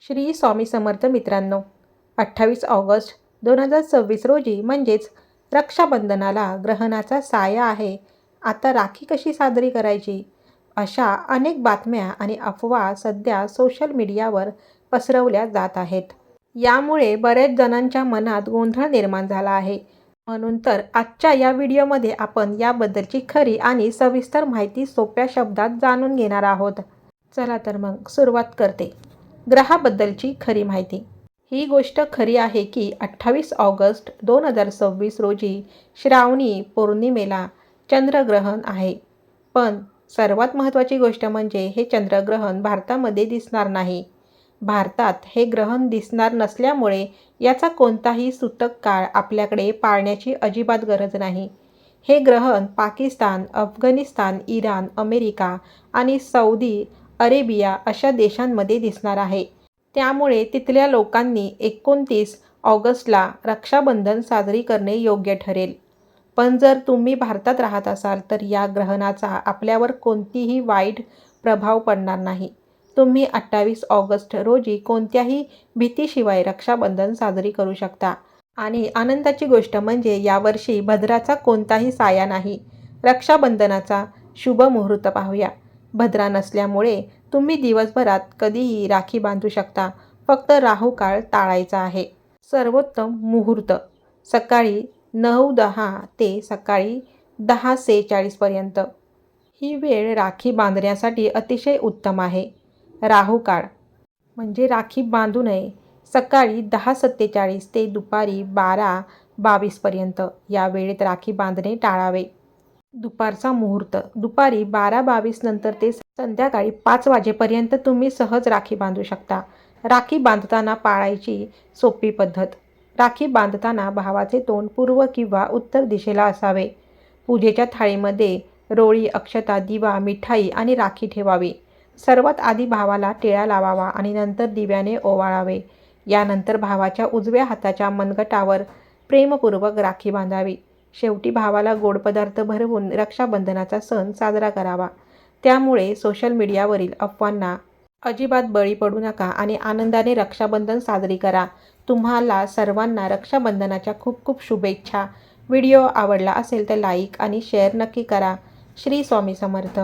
श्री स्वामी समर्थ मित्रांनो, 28 ऑगस्ट 2026 रोजी म्हणजेच रक्षाबंधनाला ग्रहणाचा साया आहे. आता राखी कशी साजरी करायची? अशा अनेक बातम्या आणि अफवा सध्या सोशल मीडियावर पसरवल्या जात आहेत. यामुळे बऱ्याच जणांच्या मनात गोंधळ निर्माण झाला आहे. म्हणून तर आजच्या या व्हिडिओमध्ये आपण याबद्दलची खरी आणि सविस्तर माहिती सोप्या शब्दात जाणून घेणार आहोत. चला तर मग सुरुवात करते. ग्रहाबद्दलची खरी माहिती. ही गोष्ट खरी आहे की 28 ऑगस्ट 2026 रोजी श्रावणी पौर्णिमेला चंद्रग्रहण आहे. पण सर्वात महत्त्वाची गोष्ट म्हणजे हे चंद्रग्रहण भारतामध्ये दिसणार नाही. भारतात हे ग्रहण दिसणार नसल्यामुळे याचा कोणताही सूतक काळ आपल्याकडे पाळण्याची अजिबात गरज नाही. हे ग्रहण पाकिस्तान, अफगाणिस्तान, इराण, अमेरिका आणि सौदी अरेबिया अशा देशांमध्ये दिसणार आहे. त्यामुळे तिथल्या लोकांनी 29 ऑगस्टला रक्षाबंधन साजरी करणे योग्य ठरेल. पण जर तुम्ही भारतात राहत असाल तर या ग्रहणाचा आपल्यावर कोणतीही वाईट प्रभाव पडणार नाही. तुम्ही 28 ऑगस्ट रोजी कोणत्याही भीतीशिवाय रक्षाबंधन साजरी करू शकता. आणि आनंदाची गोष्ट म्हणजे यावर्षी भद्राचा कोणताही साया नाही. रक्षाबंधनाचा शुभ मुहूर्त पाहूया. भद्रा नसल्यामुळे तुम्ही दिवसभरात कधीही राखी बांधू शकता. फक्त राहुकाळ टाळायचा आहे. सर्वोत्तम मुहूर्त सकाळी 9:10 ते सकाळी 10:46 पर्यंत. ही वेळ राखी बांधण्यासाठी अतिशय उत्तम आहे. राहुकाळ म्हणजे राखी बांधू नये सकाळी 10:47 ते दुपारी 12:22 पर्यंत. या वेळेत राखी बांधणे टाळावे. दुपारचा मुहूर्त दुपारी 12:22 नंतर ते संध्याकाळी 5 वाजेपर्यंत तुम्ही सहज राखी बांधू शकता. राखी बांधताना पाळायची सोपी पद्धत. राखी बांधताना भावाचे तोंड पूर्व किंवा उत्तर दिशेला असावे. पूजेच्या थाळीमध्ये रोळी, अक्षता, दिवा, मिठाई आणि राखी ठेवावी. सर्वात आधी भावाला टिळा लावावा आणि नंतर दिव्याने ओवाळावे. यानंतर भावाच्या उजव्या हाताच्या मनगटावर प्रेमपूर्वक राखी बांधावी. शेवटी भावाला गोड पदार्थ भरवून रक्षाबंधनाचा सण साजरा करावा. त्यामुळे सोशल मीडियावरील अफवांना अजिबात बळी पडू नका आणि आनंदाने रक्षाबंधन साजरी करा. तुम्हाला सर्वांना रक्षाबंधनाच्या खूप खूप शुभेच्छा. व्हिडिओ आवडला असेल तर लाईक आणि शेअर नक्की करा. श्री स्वामी समर्थ.